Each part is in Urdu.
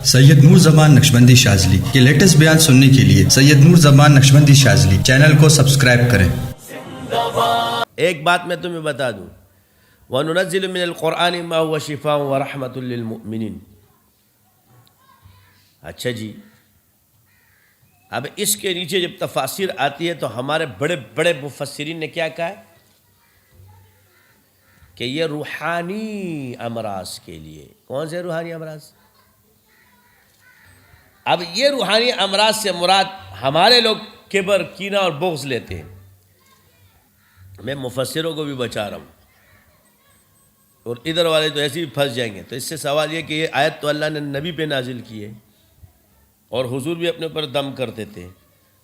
سید نور زمان نقشبندی شاذلی کے لیٹسٹ بیان سننے کے لیے سید نور زمان نقشبندی شاذلی چینل کو سبسکرائب کریں۔ ایک بات میں تمہیں بتا دوں، وَنُنَزِّلُ مِنَ الْقُرْآنِ مَا هُوَ شِفَاءٌ وَرَحْمَةٌ لِّلْمُؤْمِنِينَ۔ اچھا جی، اب اس کے نیچے جب تفاسیر آتی ہے تو ہمارے بڑے بڑے مفسرین نے کیا کہا ہے کہ یہ روحانی امراض کے لیے۔ کون سے روحانی امراض؟ اب یہ روحانی امراض سے مراد ہمارے لوگ کبر، کینہ اور بغض لیتے ہیں۔ میں مفسروں کو بھی بچا رہا ہوں، اور ادھر والے تو ایسے ہی پھنس جائیں گے۔ تو اس سے سوال یہ کہ یہ آیت تو اللہ نے نبی پہ نازل کی ہے، اور حضور بھی اپنے اوپر دم کرتے تھے،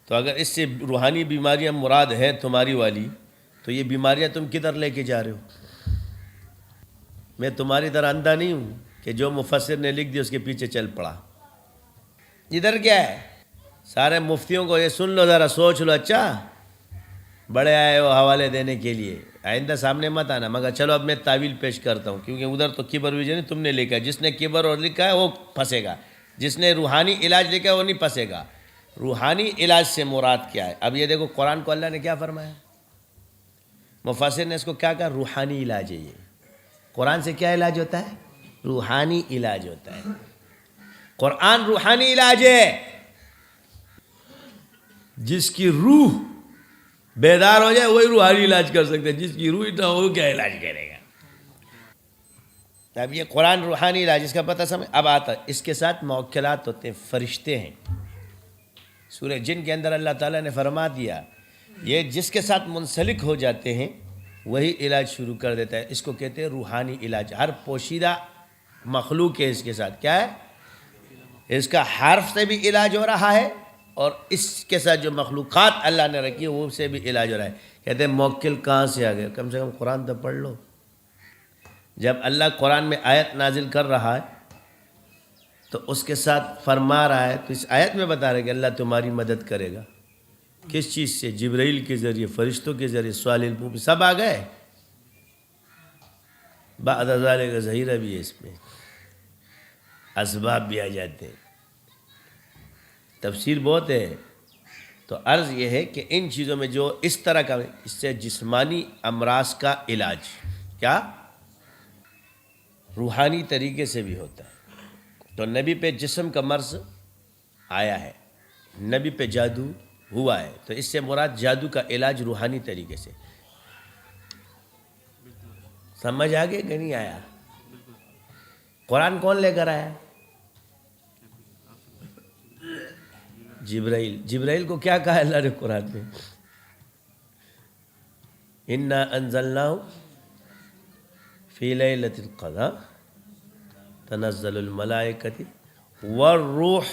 تو اگر اس سے روحانی بیماریاں مراد ہیں تمہاری والی، تو یہ بیماریاں تم کدھر لے کے جا رہے ہو؟ میں تمہاری طرح اندھا نہیں ہوں کہ جو مفسر نے لکھ دیا اس کے پیچھے چل پڑا۔ ادھر کیا ہے، سارے مفتیوں کو یہ سن لو، ذرا سوچ لو، اچھا بڑے آئے ہو حوالے دینے کے لیے، آئندہ سامنے مت آنا، مگر چلو اب میں تعویل پیش کرتا ہوں، کیونکہ ادھر تو کبر ویجن تم نے لکھا ہے، جس نے کبر اور لکھا ہے وہ پھنسے گا، جس نے روحانی علاج لکھا ہے وہ نہیں پھنسے گا۔ روحانی علاج سے مراد کیا ہے؟ اب یہ دیکھو قرآن کو اللہ نے کیا فرمایا، مفسر نے اس کو کیا کہا؟ روحانی علاج ہے۔ یہ قرآن سے کیا علاج ہوتا ہے؟ روحانی علاج ہوتا ہے۔ قرآن روحانی علاج ہے۔ جس کی روح بیدار ہو جائے وہی روحانی علاج کر سکتے ہیں، جس کی روح نہ ہو کیا علاج کرے گا؟ اب یہ قرآن روحانی علاج، اس کا پتہ سمجھ اب آتا ہے۔ اس کے ساتھ موکلات ہوتے ہیں، فرشتے ہیں۔ سورہ جن کے اندر اللہ تعالیٰ نے فرما دیا یہ جس کے ساتھ منسلک ہو جاتے ہیں وہی علاج شروع کر دیتا ہے۔ اس کو کہتے ہیں روحانی علاج۔ ہر پوشیدہ مخلوق ہے اس کے ساتھ کیا ہے؟ اس کا حرف سے بھی علاج ہو رہا ہے، اور اس کے ساتھ جو مخلوقات اللہ نے رکھی ہے وہ سے بھی علاج ہو رہا ہے۔ کہتے ہیں موکل کہاں سے آ گئے؟ کم سے کم قرآن تو پڑھ لو۔ جب اللہ قرآن میں آیت نازل کر رہا ہے تو اس کے ساتھ فرما رہا ہے، تو اس آیت میں بتا رہا ہے کہ اللہ تمہاری مدد کرے گا۔ کس چیز سے؟ جبرائیل کے ذریعے، فرشتوں کے ذریعے، صالح القلوب سب آ گئے۔ بعد ذالک کا ظہیرہ بھی ہے، اس میں اسباب بھی آ جاتے ہیں، تفسیر بہت ہے۔ تو عرض یہ ہے کہ ان چیزوں میں جو اس طرح کا، اس سے جسمانی امراض کا علاج کیا روحانی طریقے سے بھی ہوتا ہے۔ تو نبی پہ جسم کا مرض آیا ہے، نبی پہ جادو ہوا ہے، تو اس سے مراد جادو کا علاج روحانی طریقے سے۔ سمجھ آگے کہ نہیں آیا؟ قرآن کون لے کر آیا؟ جبرائیل۔ جبرائیل کو کیا کہا اللہ نے قرآن میں؟ انا انزلناہ فی لیلۃ القدر تنزل الملائکۃ والروح